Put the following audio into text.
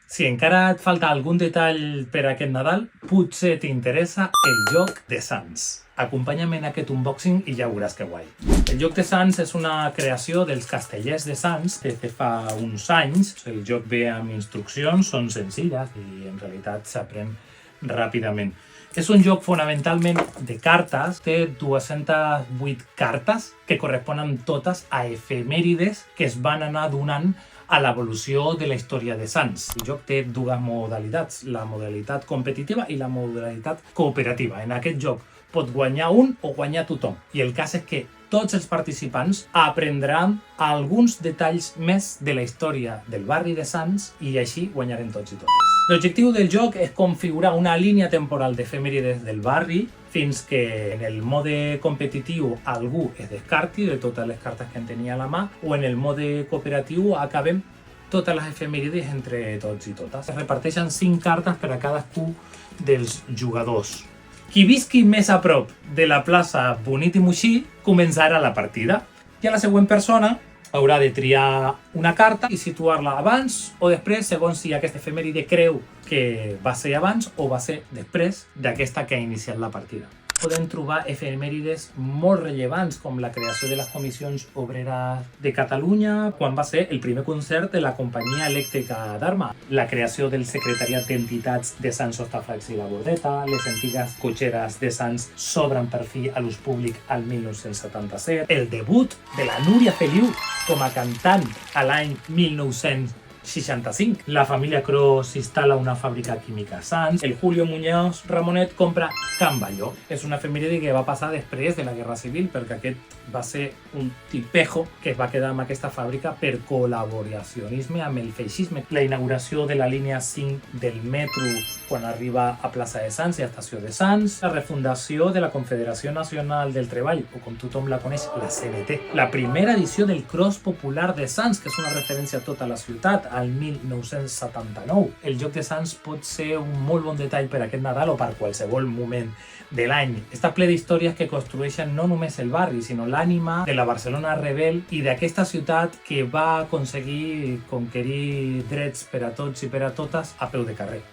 Si encara et falta algun detall per a aquest Nadal, potser t'interessa el joc de Sants. Acompanya'm en aquest unboxing i ja veuràs que guai. El joc de Sants és una creació dels castellers de Sants des de fa uns anys. El joc ve amb instruccions, són senzilles i en realitat s'aprèn ràpidament. És un joc fonamentalment de cartes, té 208 cartes que corresponen totes a efemèrides que es van anar donant a l'evolució de la història de Sants. El joc té dues modalitats, la modalitat competitiva i la modalitat cooperativa. En aquest joc pot guanyar un o guanyar tothom. I el cas és que tots els participants aprendran alguns detalls més de la història del barri de Sants i així guanyarem tots i totes. L'objectiu del joc és configurar una línia temporal d'efemèrides del barri fins que en el mode competitiu algú es descarti de totes les cartes que en tenia a la mà o en el mode cooperatiu acabem totes les efemèrides entre tots i totes. Es reparteixen 5 cartes per a cadascú dels jugadors. Qui visqui més a prop de la plaça Bonit i Moixí començarà la partida i a la següent persona haurà de triar una carta i situar-la abans o després, segons si aquesta efemèride creu que va ser abans o va ser després d'aquesta que ha iniciat la partida. Podem trobar efemèrides molt rellevants com la creació de les comissions obreres de Catalunya, quan va ser el primer concert de la companyia elèctrica d'Arma, la creació del secretariat d'entitats de Sants Hostafrancs i la Bordeta, les antigues cotxeres de Sants s'obren per fi a l'ús públic al 1977, el debut de la Núria Feliu com a cantant a l'any 1965, la família Cros instal·la una fàbrica química a Sants, el Julio Muñoz Ramonet compra Can Balló. És una efemèride que va passar després de la Guerra Civil perquè aquest va ser un tipejo que es va quedar amb aquesta fàbrica per col·laboracionisme amb el feixisme. La inauguració de la línia 5 del metro quan arriba a plaça de Sants i a estació de Sants, la refundació de la Confederació Nacional del Treball, o com tothom la coneix, la CNT, la primera edició del Cros Popular de Sants, que és una referència a tota la ciutat, al 1979. El joc de Sants pot ser un molt bon detall per aquest Nadal o per qualsevol moment de l'any. Està ple d'històries que construeixen no només el barri, sinó l'ànima de la Barcelona rebel i d'aquesta ciutat que va aconseguir conquerir drets per a tots i per a totes a peu de carrer.